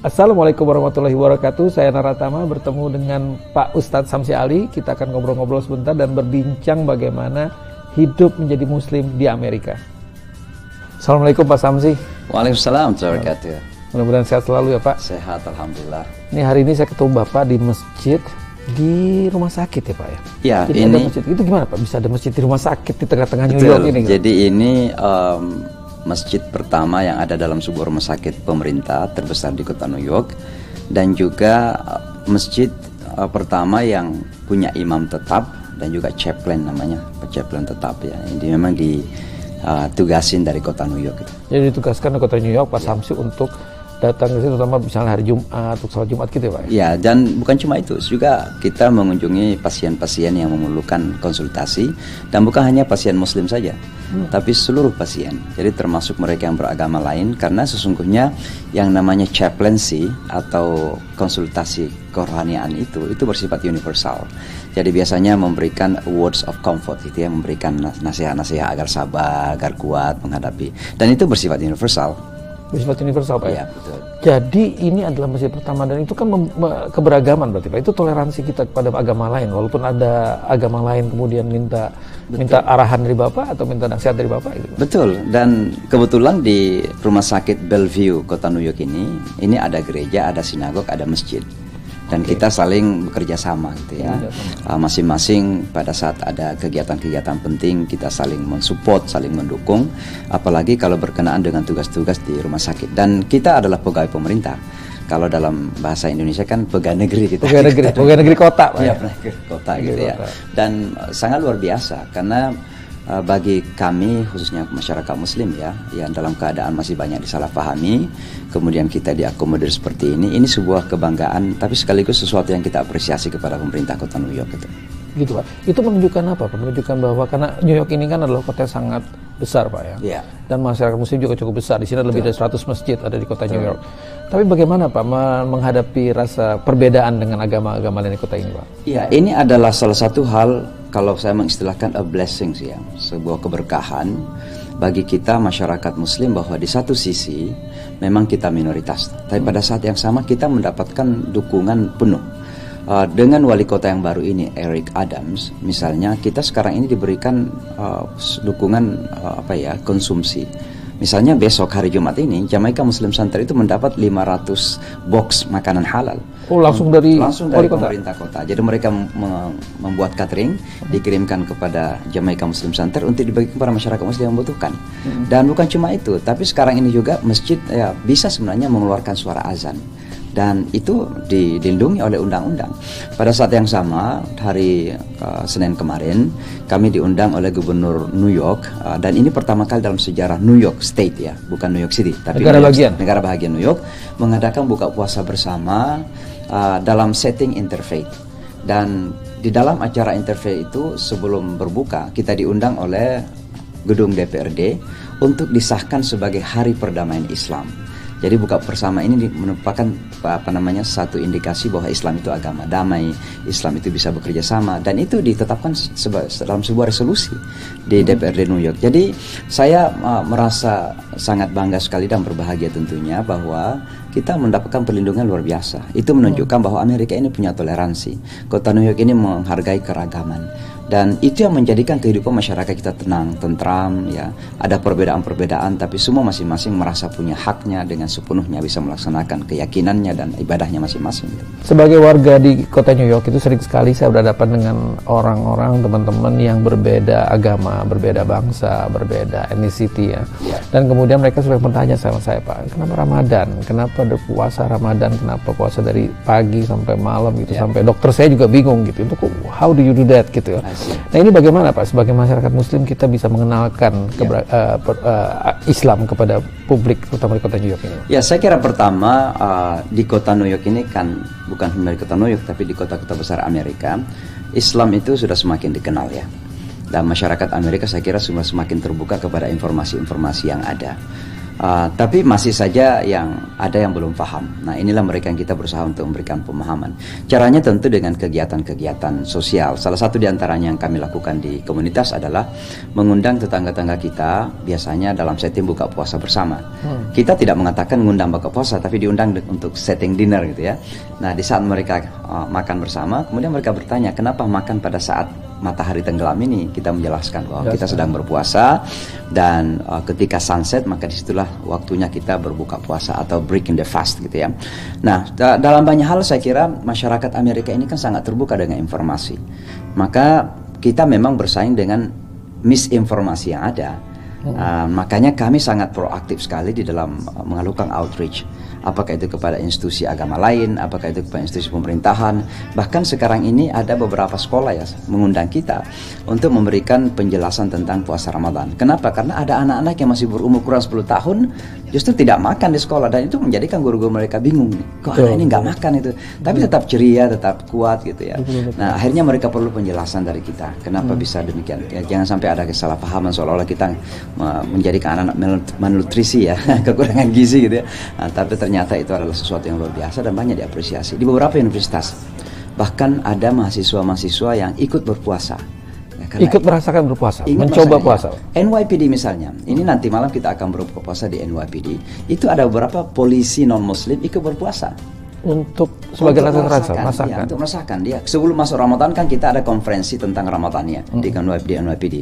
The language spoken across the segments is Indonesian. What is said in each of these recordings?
Assalamualaikum warahmatullahi wabarakatuh. Saya Naratama bertemu dengan Pak Ustadz Samsi Ali. Kita akan ngobrol-ngobrol sebentar dan berbincang bagaimana hidup menjadi muslim di Amerika. Assalamualaikum Pak Samsi. Waalaikumsalam warahmatullahi wabarakatuh. Mudah-mudahan sehat selalu ya Pak. Sehat, alhamdulillah. Ini hari ini saya ketemu Bapak di masjid di rumah sakit ya Pak ya? Ya, jadi ini ada masjid. Itu gimana Pak? Bisa ada masjid di rumah sakit di tengah-tengah New York ini? Jadi ini masjid pertama yang ada dalam sebuah rumah sakit pemerintah terbesar di kota New York, dan juga masjid pertama yang punya imam tetap dan juga chaplain, namanya chaplain tetap ya. Ini memang ditugasin dari kota New York gitu. Jadi ditugaskan di kota New York Pak Samsi untuk datang ke sini, terutama misalnya hari Jumat, untuk sholat Jumat gitu ya Pak? Ya, dan bukan cuma itu, juga kita mengunjungi pasien-pasien yang memerlukan konsultasi, dan bukan hanya pasien muslim saja, tapi seluruh pasien. Jadi termasuk mereka yang beragama lain, karena sesungguhnya yang namanya chaplaincy atau konsultasi kerohanian itu bersifat universal. Jadi biasanya memberikan words of comfort gitu ya, memberikan nasihat-nasihat agar sabar, agar kuat menghadapi, dan itu bersifat universal. Bersifat universal Pak ya? Betul. Jadi ini adalah masjid pertama, dan itu kan keberagaman berarti Pak. Itu toleransi kita kepada agama lain, walaupun ada agama lain kemudian minta arahan dari Bapak atau minta nasihat dari Bapak gitu. Betul, dan kebetulan di rumah sakit Bellevue kota New York ini ada gereja, ada sinagog, ada masjid. Dan kita saling bekerja sama gitu ya. Masing-masing pada saat ada kegiatan-kegiatan penting kita saling mensupport, saling mendukung. Apalagi kalau berkenaan dengan tugas-tugas di rumah sakit. Dan kita adalah pegawai pemerintah. Kalau dalam bahasa Indonesia kan pegawai negeri kita. Pegawai negeri kota Pak. Iya, pegawai kota gitu ya. Dan sangat luar biasa karena bagi kami khususnya masyarakat muslim ya, yang dalam keadaan masih banyak disalahpahami, kemudian kita diakomodir seperti ini sebuah kebanggaan, tapi sekaligus sesuatu yang kita apresiasi kepada pemerintah kota New York itu. Gitu Pak. Itu menunjukkan apa Pak? Menunjukkan bahwa karena New York ini kan adalah kota yang sangat besar Pak ya. Yeah. Dan masyarakat muslim juga cukup besar. Di sini ada lebih dari 100 masjid ada di kota New York. Tapi bagaimana Pak menghadapi rasa perbedaan dengan agama-agama lain di kota ini Pak? Iya, ini adalah salah satu hal, kalau saya mengistilahkan a blessing ya, sebuah keberkahan bagi kita masyarakat muslim, bahwa di satu sisi memang kita minoritas, tapi pada saat yang sama kita mendapatkan dukungan penuh. Dengan wali kota yang baru ini, Eric Adams, misalnya kita sekarang ini diberikan dukungan konsumsi. Misalnya besok hari Jumat ini, Jamaica Muslim Center itu mendapat 500 box makanan halal. Oh, langsung dari pemerintah kota. Jadi mereka membuat catering, dikirimkan kepada Jamaica Muslim Center untuk dibagikan kepada masyarakat muslim yang membutuhkan. Dan bukan cuma itu, tapi sekarang ini juga masjid ya bisa sebenarnya mengeluarkan suara azan. Dan itu dilindungi oleh undang-undang. Pada saat yang sama, hari Senin kemarin, kami diundang oleh Gubernur New York, dan ini pertama kali dalam sejarah New York State ya, bukan New York City, tapi negara bagian New York, mengadakan buka puasa bersama dalam setting interfaith. Dan di dalam acara interfaith itu, sebelum berbuka, kita diundang oleh gedung DPRD untuk disahkan sebagai Hari Perdamaian Islam. Jadi buka bersama ini merupakan satu indikasi bahwa Islam itu agama damai, Islam itu bisa bekerja sama, dan itu ditetapkan dalam sebuah resolusi di DPRD New York. Jadi saya merasa sangat bangga sekali dan berbahagia tentunya bahwa kita mendapatkan perlindungan luar biasa. Itu menunjukkan bahwa Amerika ini punya toleransi. Kota New York ini menghargai keragaman. Dan itu yang menjadikan kehidupan masyarakat kita tenang, tentram ya. Ada perbedaan-perbedaan, tapi semua masing-masing merasa punya haknya dengan sepenuhnya bisa melaksanakan keyakinannya dan ibadahnya masing-masing. Sebagai warga di kota New York itu sering sekali saya berhadapan dengan orang-orang, teman-teman yang berbeda agama, berbeda bangsa, berbeda ethnicity ya. Dan kemudian mereka sering bertanya sama saya, Pak, kenapa Ramadan? Kenapa ada puasa Ramadan? Kenapa puasa dari pagi sampai malam gitu? Sampai dokter saya juga bingung gitu. Itu how do you do that gitu ya. Nah ini bagaimana Pak, sebagai masyarakat muslim kita bisa mengenalkan Islam kepada publik, terutama di kota New York ini? Ya, saya kira pertama di kota New York ini kan bukan hanya di kota New York, tapi di kota-kota besar Amerika, Islam itu sudah semakin dikenal ya. Dan masyarakat Amerika saya kira sudah semakin terbuka kepada informasi-informasi yang ada. Tapi masih saja ada yang belum paham. Nah, inilah mereka yang kita berusaha untuk memberikan pemahaman. Caranya tentu dengan kegiatan-kegiatan sosial. Salah satu di antaranya yang kami lakukan di komunitas adalah mengundang tetangga-tetangga kita, biasanya dalam setting buka puasa bersama. Kita tidak mengatakan mengundang buka puasa, tapi diundang untuk setting dinner gitu ya. Nah, di saat mereka makan bersama, kemudian mereka bertanya, kenapa makan pada saat matahari tenggelam ini? Kita menjelaskan bahwa kita sedang berpuasa, dan ketika sunset maka disitulah waktunya kita berbuka puasa atau breaking the fast gitu ya. Nah, dalam banyak hal saya kira masyarakat Amerika ini kan sangat terbuka dengan informasi. Maka kita memang bersaing dengan misinformasi yang ada. Makanya kami sangat proaktif sekali di dalam melakukan outreach. Apakah itu kepada institusi agama lain, apakah itu kepada institusi pemerintahan. Bahkan sekarang ini ada beberapa sekolah ya mengundang kita untuk memberikan penjelasan tentang puasa Ramadan. Kenapa? Karena ada anak-anak yang masih berumur kurang 10 tahun justru tidak makan di sekolah, dan itu menjadikan guru-guru mereka bingung nih. Kok anak ini nggak makan itu? Tapi tetap ceria, tetap kuat gitu ya. Nah, akhirnya mereka perlu penjelasan dari kita. Kenapa bisa demikian? Ya, jangan sampai ada kesalahpahaman seolah-olah kita menjadikan anak-anak malnutrisi ya, kekurangan gizi gitu ya. Nah, tapi ternyata itu adalah sesuatu yang luar biasa dan banyak diapresiasi. Di beberapa universitas bahkan ada mahasiswa-mahasiswa yang ikut berpuasa. Ikut merasakan berpuasa, mencoba puasa. NYPD misalnya, ini nanti malam kita akan berbuka puasa di NYPD. Itu ada beberapa polisi non-muslim ikut berpuasa. Untuk sebagai rasa masakan. Ya, untuk merasakan dia. Sebelum masuk Ramadan kan kita ada konferensi tentang Ramadannya di NYPD.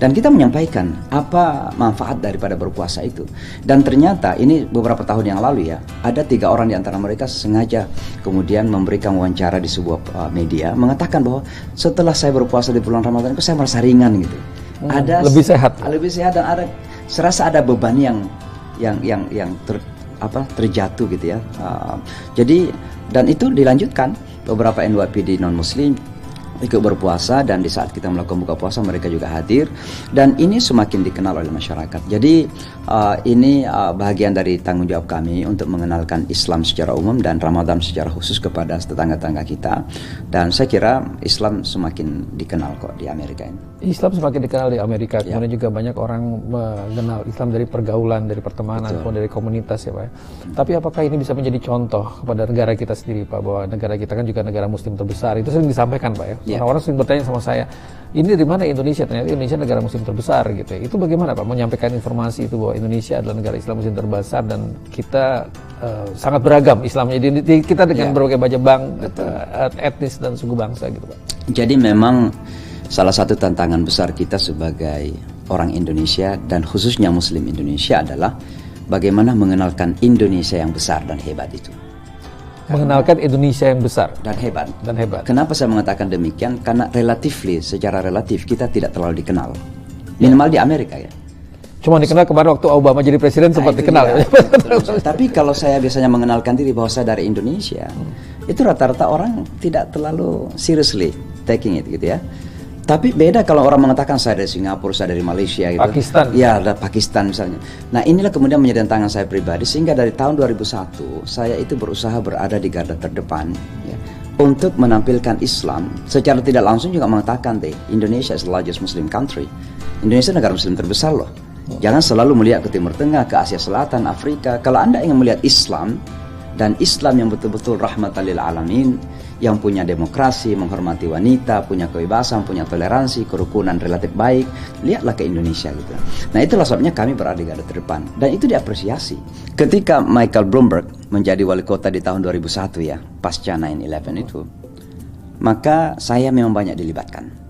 Dan kita menyampaikan apa manfaat daripada berpuasa itu. Dan ternyata ini beberapa tahun yang lalu ya, ada 3 orang di antara mereka sengaja kemudian memberikan wawancara di sebuah media mengatakan bahwa setelah saya berpuasa di bulan Ramadan itu saya merasa ringan gitu. Ada lebih sehat dan serasa ada beban yang terjatuh gitu ya. Jadi dan itu dilanjutkan beberapa NYPD non muslim ikut berpuasa, dan di saat kita melakukan buka puasa mereka juga hadir, dan ini semakin dikenal oleh masyarakat. Jadi ini bagian dari tanggung jawab kami untuk mengenalkan Islam secara umum dan Ramadan secara khusus kepada tetangga-tetangga kita, dan saya kira Islam semakin dikenal kok di Amerika ini. Islam semakin dikenal di Amerika, kemudian juga banyak orang mengenal Islam dari pergaulan, dari pertemanan, maupun dari komunitas ya Pak. Tapi apakah ini bisa menjadi contoh kepada negara kita sendiri Pak, bahwa negara kita kan juga negara muslim terbesar, itu sering disampaikan Pak ya. Orang-orang sering bertanya sama saya, ini dari mana Indonesia? Ternyata Indonesia negara muslim terbesar gitu ya. Itu bagaimana Pak menyampaikan informasi itu bahwa Indonesia adalah negara Islam muslim terbesar dan kita sangat beragam Islamnya. Jadi kita dengan berbagai macam etnis dan suku bangsa gitu Pak. Jadi memang salah satu tantangan besar kita sebagai orang Indonesia dan khususnya Muslim Indonesia adalah bagaimana mengenalkan Indonesia yang besar dan hebat itu. Mengenalkan Indonesia yang besar dan hebat. Kenapa saya mengatakan demikian? Karena secara relatif kita tidak terlalu dikenal. Minimal di Amerika ya. Cuma dikenal kemarin waktu Obama jadi presiden sempat dikenal. Ya. Tapi kalau saya biasanya mengenalkan diri bahwa saya dari Indonesia, itu rata-rata orang tidak terlalu seriously taking it gitu ya. Tapi beda kalau orang mengatakan saya dari Singapura, saya dari Malaysia gitu. Pakistan. Ya, ada Pakistan misalnya. Nah, inilah kemudian menjadi tantangan saya pribadi, sehingga dari tahun 2001 saya itu berusaha berada di garda terdepan ya, untuk menampilkan Islam. Secara tidak langsung juga mengatakan Indonesia is the largest Muslim country. Indonesia negara muslim terbesar loh. Jangan selalu melihat ke Timur Tengah, ke Asia Selatan, Afrika. Kalau Anda ingin melihat Islam, dan Islam yang betul-betul rahmatan lil alamin, yang punya demokrasi, menghormati wanita, punya kebebasan, punya toleransi, kerukunan relatif baik, lihatlah ke Indonesia gitu. Nah, itulah sebabnya kami berada di garda terdepan, dan itu diapresiasi. Ketika Michael Bloomberg menjadi wali kota di tahun 2001 ya, pasca 9/11 itu, maka saya memang banyak dilibatkan.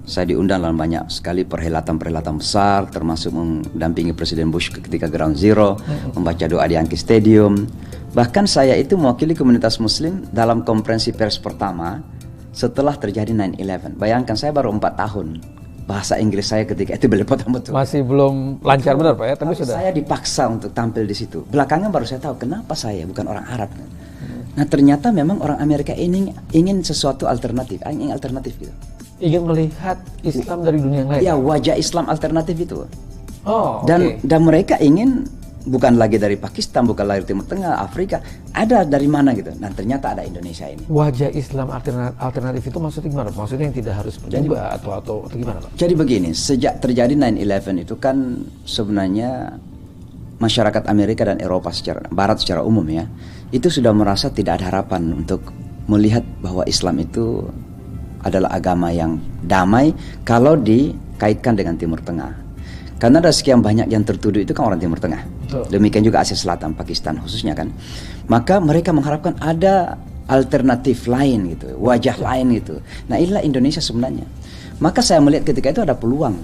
Saya diundang dalam banyak sekali perhelatan-perhelatan besar, termasuk mendampingi Presiden Bush ketika Ground Zero, membaca doa di Yankee Stadium. Bahkan saya itu mewakili komunitas muslim dalam konferensi pers pertama setelah terjadi 9/11. Bayangkan saya baru 4 tahun. Bahasa Inggris saya ketika itu belepotan betul. Masih belum lancar benar Pak ya, tapi sudah. Saya dipaksa untuk tampil di situ. Belakangan baru saya tahu kenapa saya bukan orang Arab. Nah, ternyata memang orang Amerika ini ingin sesuatu alternatif, ingin alternatif gitu. Ingin melihat Islam dari dunia yang lain. Ya, wajah Islam alternatif itu. Oh, dan mereka ingin bukan lagi dari Pakistan, bukan lagi Timur Tengah, Afrika, ada dari mana gitu. Nah, ternyata ada Indonesia ini. Wajah Islam alternatif itu maksudnya gimana? Maksudnya yang tidak harus berubah atau gimana Pak? Jadi begini, sejak terjadi 9/11 itu kan sebenarnya masyarakat Amerika dan Eropa secara Barat secara umum ya, itu sudah merasa tidak ada harapan untuk melihat bahwa Islam itu adalah agama yang damai kalau dikaitkan dengan Timur Tengah. Karena ada sekian banyak yang tertuduh itu kan orang Timur Tengah. Demikian juga Asia Selatan, Pakistan khususnya kan. Maka mereka mengharapkan ada alternatif lain gitu, wajah lain gitu. Nah, inilah Indonesia sebenarnya. Maka saya melihat ketika itu ada peluang.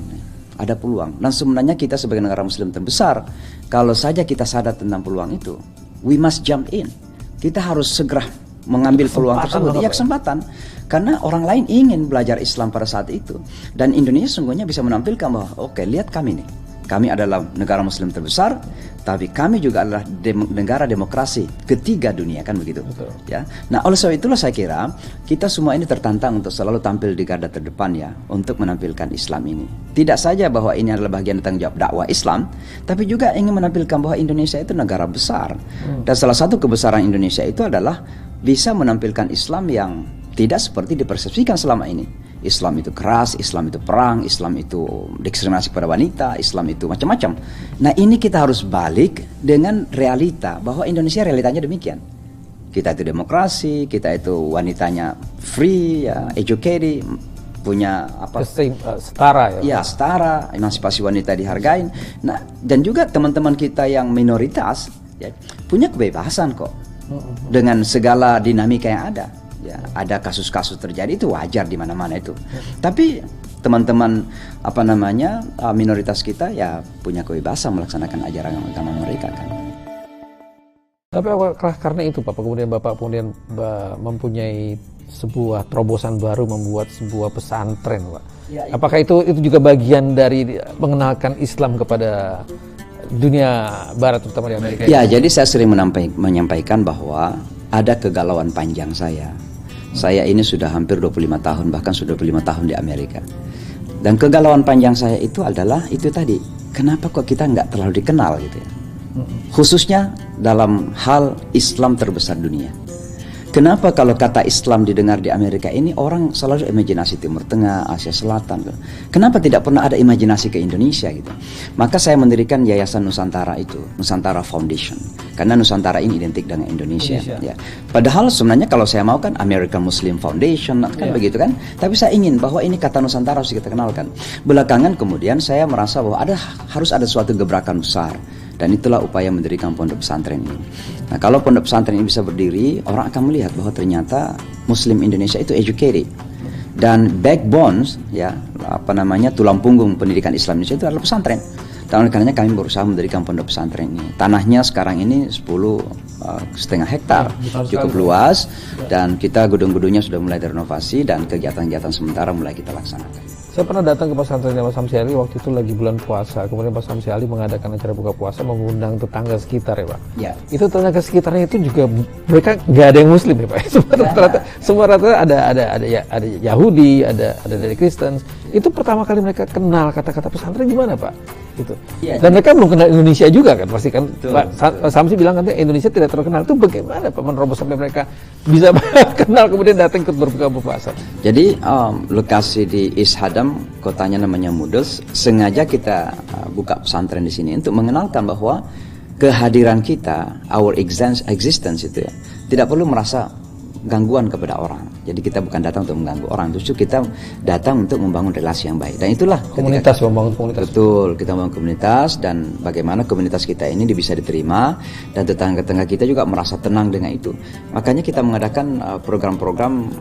Ada peluang. Dan sebenarnya kita sebagai negara muslim terbesar, kalau saja kita sadar tentang peluang itu, we must jump in. Kita harus segera mengambil peluang tersebut. Iya, kesempatan. Karena orang lain ingin belajar Islam pada saat itu. Dan Indonesia sungguhnya bisa menampilkan bahwa oke, lihat kami nih. Kami adalah negara muslim terbesar, tapi kami juga adalah negara demokrasi ketiga dunia, kan begitu. Betul. Ya. Nah, oleh sebab itulah saya kira kita semua ini tertantang untuk selalu tampil di garda terdepan ya, untuk menampilkan Islam ini. Tidak saja bahwa ini adalah bagian tanggung jawab dakwah Islam, tapi juga ingin menampilkan bahwa Indonesia itu negara besar. Dan salah satu kebesaran Indonesia itu adalah bisa menampilkan Islam yang tidak seperti dipersepsikan selama ini. Islam itu keras, Islam itu perang, Islam itu diskriminasi pada wanita, Islam itu macam-macam. Nah, ini kita harus balik dengan realita bahwa Indonesia realitanya demikian. Kita itu demokrasi, kita itu wanitanya free, ya, educated, punya apa? Setara ya. Ya, setara, emansipasi wanita dihargain. Nah, dan juga teman-teman kita yang minoritas ya, punya kebebasan kok. Dengan segala dinamika yang ada. Ya, ada kasus-kasus terjadi itu wajar di mana-mana itu. Tapi teman-teman minoritas kita ya punya kebebasan melaksanakan ajaran agama mereka kan. Tapi apakah karena itu Pak kemudian Bapak mempunyai sebuah terobosan baru membuat sebuah pesantren, Pak? Ya, apakah itu juga bagian dari mengenalkan Islam kepada dunia Barat terutama di Amerika? Ya, jadi saya sering menyampaikan bahwa ada kegalauan panjang saya. Saya ini sudah hampir 25 tahun, bahkan sudah 25 tahun di Amerika. Dan kegalauan panjang saya itu adalah itu tadi, kenapa kok kita nggak terlalu dikenal gitu ya. Khususnya dalam hal Islam terbesar dunia. Kenapa kalau kata Islam didengar di Amerika ini orang selalu imajinasi Timur Tengah, Asia Selatan. Kenapa tidak pernah ada imajinasi ke Indonesia gitu? Maka saya mendirikan Yayasan Nusantara itu, Nusantara Foundation. Karena Nusantara ini identik dengan Indonesia. Ya. Padahal sebenarnya kalau saya mau kan American Muslim Foundation kan begitu kan. Tapi saya ingin bahwa ini kata Nusantara harus kita kenalkan. Belakangan kemudian saya merasa bahwa harus ada suatu gebrakan besar. Dan itulah upaya mendirikan pondok pesantren ini. Nah, kalau pondok pesantren ini bisa berdiri, orang akan melihat bahwa ternyata Muslim Indonesia itu educated. Dan backbone, ya, tulang punggung pendidikan Islam Indonesia itu adalah pesantren. Dan oleh karenanya kami berusaha mendirikan pondok pesantren ini. Tanahnya sekarang ini 10,5 hektar, cukup luas. Dan kita gedung-gedungnya sudah mulai direnovasi dan kegiatan-kegiatan sementara mulai kita laksanakan. Saya pernah datang ke pesantrennya Pak Samsi Ali waktu itu lagi bulan puasa. Kemudian Pak Samsi Ali mengadakan acara buka puasa mengundang tetangga sekitar ya Pak. Ya. Itu tetangga sekitarnya itu juga mereka nggak ada yang Muslim ya Pak. Semua rata-rata ada Yahudi, ada dari Kristen. Itu pertama kali mereka kenal kata-kata pesantren gimana Pak? Gitu. Ya, dan mereka belum kenal Indonesia juga kan pasti kan. Pak Samsi bilang katanya Indonesia tidak terkenal. Itu bagaimana Pak menerobos sampai mereka bisa kenal kemudian datang ikut berbuka puasa? Jadi lokasi di East Hadam, kotanya namanya Mudus, sengaja kita buka pesantren di sini untuk mengenalkan bahwa kehadiran kita, our existence itu ya, tidak perlu merasa gangguan kepada orang. Jadi kita bukan datang untuk mengganggu orang, justru kita datang untuk membangun relasi yang baik. Dan itulah komunitas, membangun komunitas. Betul, kita membangun komunitas dan bagaimana komunitas kita ini bisa diterima dan tetangga-tetangga kita juga merasa tenang dengan itu. Makanya kita mengadakan program-program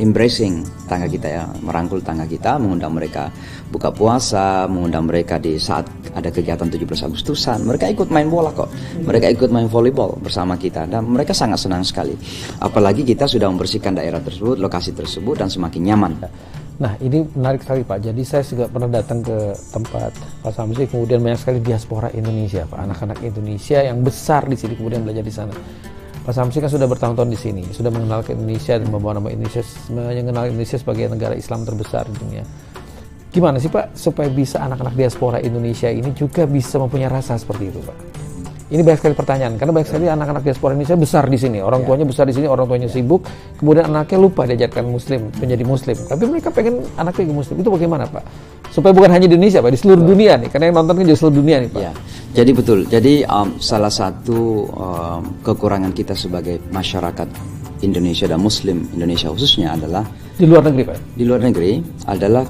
embracing tangga kita ya, merangkul tangga kita, mengundang mereka buka puasa, mengundang mereka di saat ada kegiatan 17 Agustusan. Mereka ikut main bola kok. Mereka ikut main volleyball bersama kita dan mereka sangat senang sekali. Apalagi kita sudah membersihkan daerah tersebut, lokasi tersebut dan semakin nyaman. Nah ini menarik sekali Pak. Jadi saya juga pernah datang ke tempat Pak Samsi, kemudian banyak sekali diaspora Indonesia Pak, anak-anak Indonesia yang besar di sini kemudian belajar di sana. Pak Samsi kan sudah bertahun-tahun di sini, sudah mengenalkan Indonesia dan membawa nama Indonesia, mengenal Indonesia sebagai negara Islam terbesar di dunia. Gimana sih Pak supaya bisa anak-anak diaspora Indonesia ini juga bisa mempunyai rasa seperti itu Pak? Ini banyak sekali pertanyaan, karena banyak sekali anak-anak diaspora Indonesia besar di sini, orang tuanya besar di sini, orang tuanya sibuk, kemudian anaknya lupa diajarkan Muslim, menjadi Muslim. Tapi mereka pengen anaknya jadi Muslim. Itu bagaimana, Pak? Supaya bukan hanya di Indonesia, Pak, di seluruh dunia nih, karena yang nonton kan di seluruh dunia nih, Pak. Ya, jadi betul. Jadi salah satu kekurangan kita sebagai masyarakat Indonesia dan Muslim Indonesia khususnya adalah Di luar negeri, Pak? Di luar negeri adalah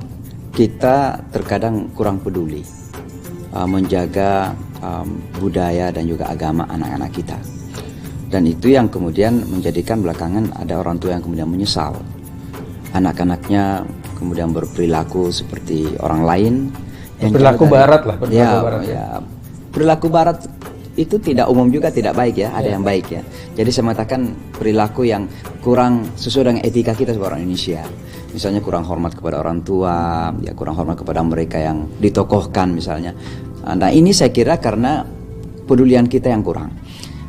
kita terkadang kurang peduli menjaga budaya dan juga agama anak-anak kita, dan itu yang kemudian menjadikan belakangan ada orang tua yang kemudian menyesal anak-anaknya kemudian berperilaku seperti orang lain yang perilaku barat lah, perilaku barat itu tidak umum juga, tidak baik ya, ada yang baik ya. Jadi saya mengatakan perilaku yang kurang sesuai dengan etika kita sebagai orang Indonesia. Misalnya kurang hormat kepada orang tua, ya kurang hormat kepada mereka yang ditokohkan misalnya. Nah ini saya kira karena pedulian kita yang kurang.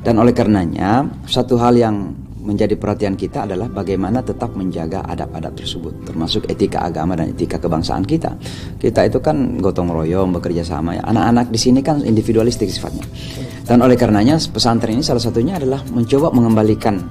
Dan oleh karenanya satu hal yang menjadi perhatian kita adalah bagaimana tetap menjaga adab-adab tersebut, termasuk etika agama dan etika kebangsaan kita. Kita itu kan gotong royong, bekerja sama ya. Anak-anak di sini kan individualistik sifatnya. Dan oleh karenanya pesantren ini salah satunya adalah mencoba mengembalikan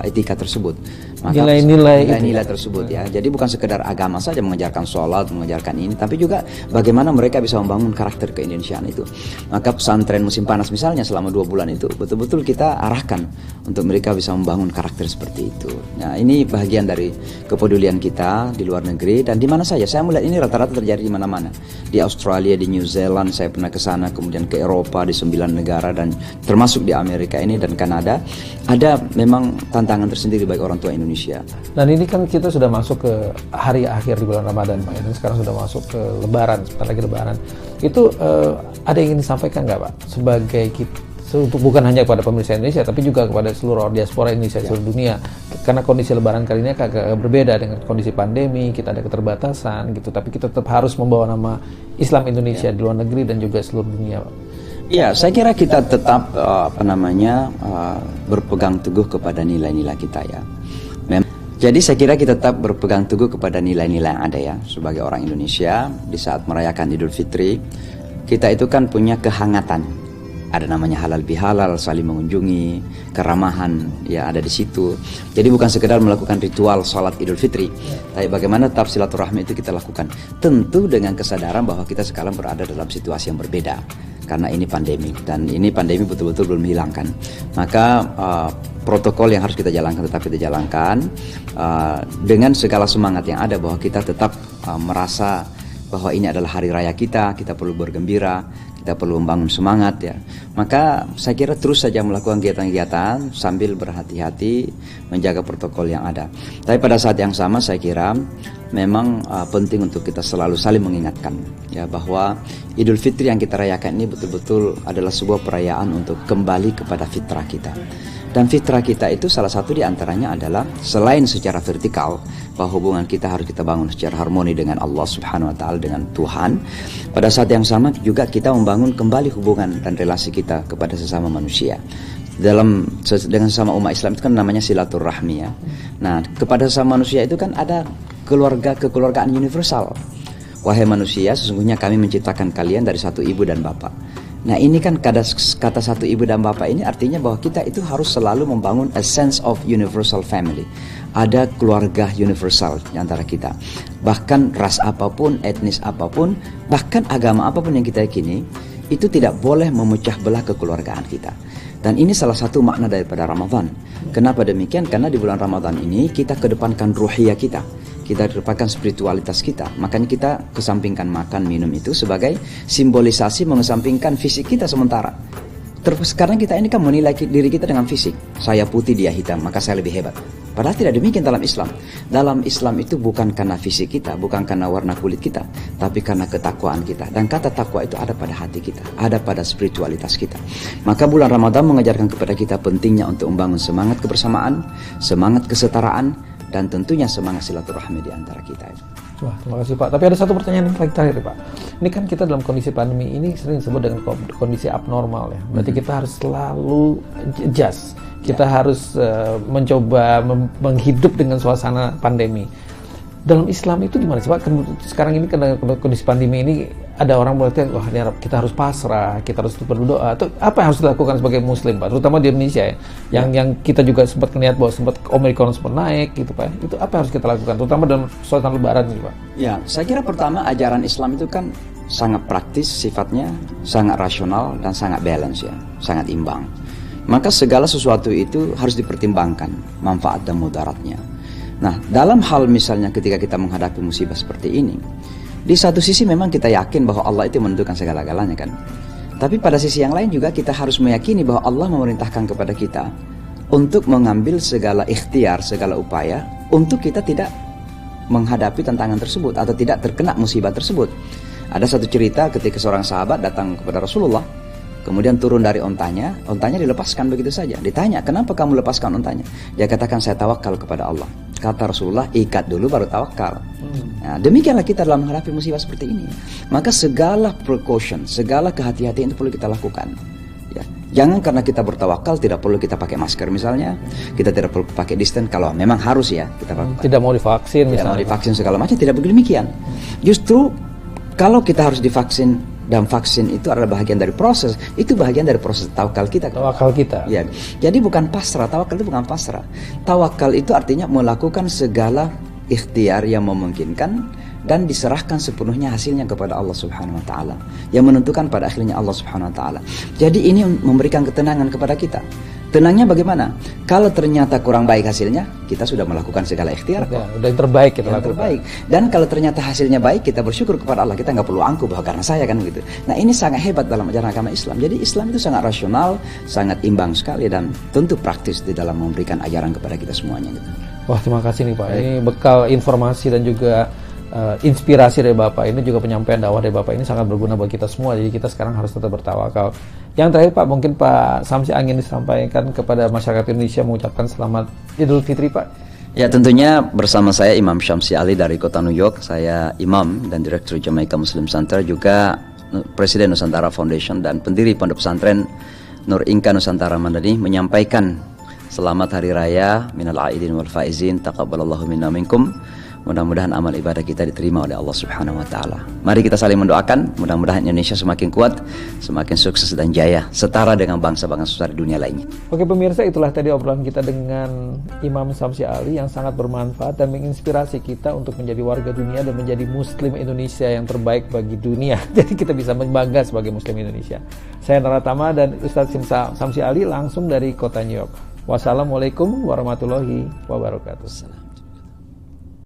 etika tersebut. Nilai-nilai tersebut ya. Jadi bukan sekedar agama saja mengajarkan sholat, mengajarkan ini, tapi juga bagaimana mereka bisa membangun karakter keindonesiaan itu. Maka pesantren musim panas misalnya selama 2 bulan itu betul-betul kita arahkan untuk mereka bisa membangun karakter seperti itu. Nah ini bagian dari kepedulian kita di luar negeri dan di mana saja. Saya melihat ini rata-rata terjadi di mana-mana. Di Australia, di New Zealand, saya pernah ke sana, kemudian ke Eropa di 9 negara dan termasuk di Amerika ini dan Kanada. Ada memang tantangan tersendiri bagi orang tua Indonesia. Dan ini kan kita sudah masuk ke hari akhir di bulan Ramadan, Pak. Dan sekarang sudah masuk ke Lebaran, sebentar lagi Lebaran. Itu ada yang ingin disampaikan nggak, Pak? Sebagai kita, untuk bukan hanya kepada pemirsa Indonesia, tapi juga kepada seluruh diaspora Indonesia seluruh dunia. Karena kondisi Lebaran kali ini agak berbeda dengan kondisi pandemi, kita ada keterbatasan gitu. Tapi kita tetap harus membawa nama Islam Indonesia di luar negeri dan juga seluruh dunia, Pak. Ya, saya kira kita tetap berpegang teguh kepada nilai-nilai kita ya. Jadi saya kira kita tetap berpegang teguh kepada nilai-nilai yang ada ya sebagai orang Indonesia di saat merayakan Idul Fitri. Kita itu kan punya kehangatan. Ada namanya halal bihalal, saling mengunjungi, keramahan ya ada di situ. Jadi bukan sekedar melakukan ritual sholat Idul Fitri, tapi bagaimana tetap silaturahmi itu kita lakukan. Tentu dengan kesadaran bahwa kita sekarang berada dalam situasi yang berbeda. Karena ini pandemi dan ini pandemi betul-betul belum dihilangkan. Maka protokol yang harus kita jalankan tetap kita jalankan dengan segala semangat yang ada bahwa kita tetap merasa bahwa ini adalah hari raya kita perlu bergembira, kita perlu membangun semangat ya. Maka saya kira terus saja melakukan kegiatan-kegiatan sambil berhati-hati menjaga protokol yang ada. Tapi pada saat yang sama saya kira memang penting untuk kita selalu saling mengingatkan ya bahwa Idul Fitri yang kita rayakan ini betul-betul adalah sebuah perayaan untuk kembali kepada fitrah kita. Dan fitrah kita itu salah satu diantaranya adalah selain secara vertikal bahwa hubungan kita harus kita bangun secara harmoni dengan Allah Subhanahu Wa Taala, dengan Tuhan. Pada saat yang sama juga kita membangun kembali hubungan dan relasi kita kepada sesama manusia. Dengan sesama umat Islam itu kan namanya silaturahmi ya. Nah kepada sesama manusia itu kan ada kekeluargaan universal. Wahai manusia, sesungguhnya kami menciptakan kalian dari satu ibu dan bapak. Nah ini kan kata satu ibu dan bapak ini artinya bahwa kita itu harus selalu membangun a sense of universal family. Ada keluarga universal di antara kita. Bahkan ras apapun, etnis apapun, bahkan agama apapun yang kita yakini, itu tidak boleh memecah belah kekeluargaan kita. Dan ini salah satu makna daripada Ramadan. Kenapa demikian? Karena di bulan Ramadan ini kita kedepankan ruhiyah kita. Kita kedepankan spiritualitas kita. Makanya kita kesampingkan makan, minum itu sebagai simbolisasi mengesampingkan fisik kita sementara. Terus karena kita ini kan menilai diri kita dengan fisik. Saya putih, dia hitam, maka saya lebih hebat. Padahal tidak demikian dalam Islam. Dalam Islam itu bukan karena fisik kita, bukan karena warna kulit kita, tapi karena ketakwaan kita. Dan kata takwa itu ada pada hati kita, ada pada spiritualitas kita. Maka bulan Ramadan mengajarkan kepada kita pentingnya untuk membangun semangat kebersamaan, semangat kesetaraan, dan tentunya semangat silaturahmi di antara kita. Wah, terima kasih Pak. Tapi ada satu pertanyaan yang terakhir Pak. Ini kan kita dalam kondisi pandemi ini sering disebut dengan kondisi abnormal ya. Berarti kita harus selalu adjust. Kita harus mencoba menghidup dengan suasana pandemi. dalam Islam itu gimana sih Pak? Sekarang ini karena kondisi pandemi ini ada orang berarti wah kita harus pasrah, kita harus berdoa. Atau apa yang harus dilakukan sebagai Muslim Pak? Terutama di Indonesia ya, yang kita juga sempat melihat bahwa sempat Omicron sempat naik gitu Pak. Itu apa yang harus kita lakukan? Terutama dalam suasana Lebaran ini Pak. Ya, saya kira pertama ajaran Islam itu kan sangat praktis sifatnya, sangat rasional dan sangat balance ya, sangat imbang. Maka segala sesuatu itu harus dipertimbangkan manfaat dan mudaratnya. Nah, dalam hal misalnya ketika kita menghadapi musibah seperti ini, di satu sisi memang kita yakin bahwa Allah itu menentukan segala-galanya kan. Tapi pada sisi yang lain juga kita harus meyakini bahwa Allah memerintahkan kepada kita untuk mengambil segala ikhtiar, segala upaya untuk kita tidak menghadapi tantangan tersebut atau tidak terkena musibah tersebut. Ada satu cerita ketika seorang sahabat datang kepada Rasulullah, kemudian turun dari ontanya dilepaskan begitu saja. Ditanya, kenapa kamu lepaskan ontanya? Dia katakan, saya tawakal kepada Allah. Kata Rasulullah, ikat dulu baru tawakal. Nah, demikianlah kita dalam menghadapi musibah seperti ini. Maka segala precaution, segala kehati-hatian itu perlu kita lakukan. Ya. Jangan karena kita bertawakal tidak perlu kita pakai masker misalnya, kita tidak perlu pakai distance kalau memang harus ya kita pakai. Tidak mau divaksin misalnya. Tidak mau divaksin segala macam, tidak begitu demikian. Justru kalau kita harus divaksin dan vaksin itu adalah bagian dari proses, itu bagian dari proses tawakal kita. Tawakal kita. Ya. Jadi bukan pasrah, tawakal itu bukan pasrah. Tawakal itu artinya melakukan segala ikhtiar yang memungkinkan dan diserahkan sepenuhnya hasilnya kepada Allah Subhanahu wa taala. Yang menentukan pada akhirnya Allah Subhanahu wa taala. Jadi ini memberikan ketenangan kepada kita. Tenangnya bagaimana? Kalau ternyata kurang baik hasilnya, kita sudah melakukan segala ikhtiar. Ya, udah yang terbaik kita lakukan. Terbaik. Dan kalau ternyata hasilnya baik, kita bersyukur kepada Allah. Kita nggak perlu angkuh bahwa karena saya kan begitu. Nah ini sangat hebat dalam ajaran agama Islam. Jadi Islam itu sangat rasional, sangat imbang sekali dan tentu praktis di dalam memberikan ajaran kepada kita semuanya. Gitu. Wah terima kasih nih Pak. Ini bekal informasi dan juga inspirasi dari Bapak ini, juga penyampaian dakwah dari Bapak ini sangat berguna bagi kita semua. Jadi kita sekarang harus tetap bertawakal. Yang terakhir Pak, mungkin Pak Samsi ingin disampaikan kepada masyarakat Indonesia mengucapkan selamat Idul Fitri Pak. Ya tentunya bersama saya Imam Syamsi Ali dari kota New York. Saya imam dan direktur Jamaica Muslim Center, juga Presiden Nusantara Foundation dan pendiri Pondok Pesantren Nur Inka Nusantara Madani, menyampaikan selamat hari raya minal aidin wal faizin, taqabbalallahu minna minkum. Mudah-mudahan amal ibadah kita diterima oleh Allah Subhanahu wa taala. Mari kita saling mendoakan, mudah-mudahan Indonesia semakin kuat, semakin sukses dan jaya, setara dengan bangsa-bangsa di dunia lainnya. Oke pemirsa, itulah tadi obrolan kita dengan Imam Samsi Ali yang sangat bermanfaat dan menginspirasi kita untuk menjadi warga dunia dan menjadi Muslim Indonesia yang terbaik bagi dunia. Jadi kita bisa bangga sebagai Muslim Indonesia. Saya Naratama dan Ustadz Samsi Ali langsung dari kota New York. Wassalamualaikum warahmatullahi wabarakatuh.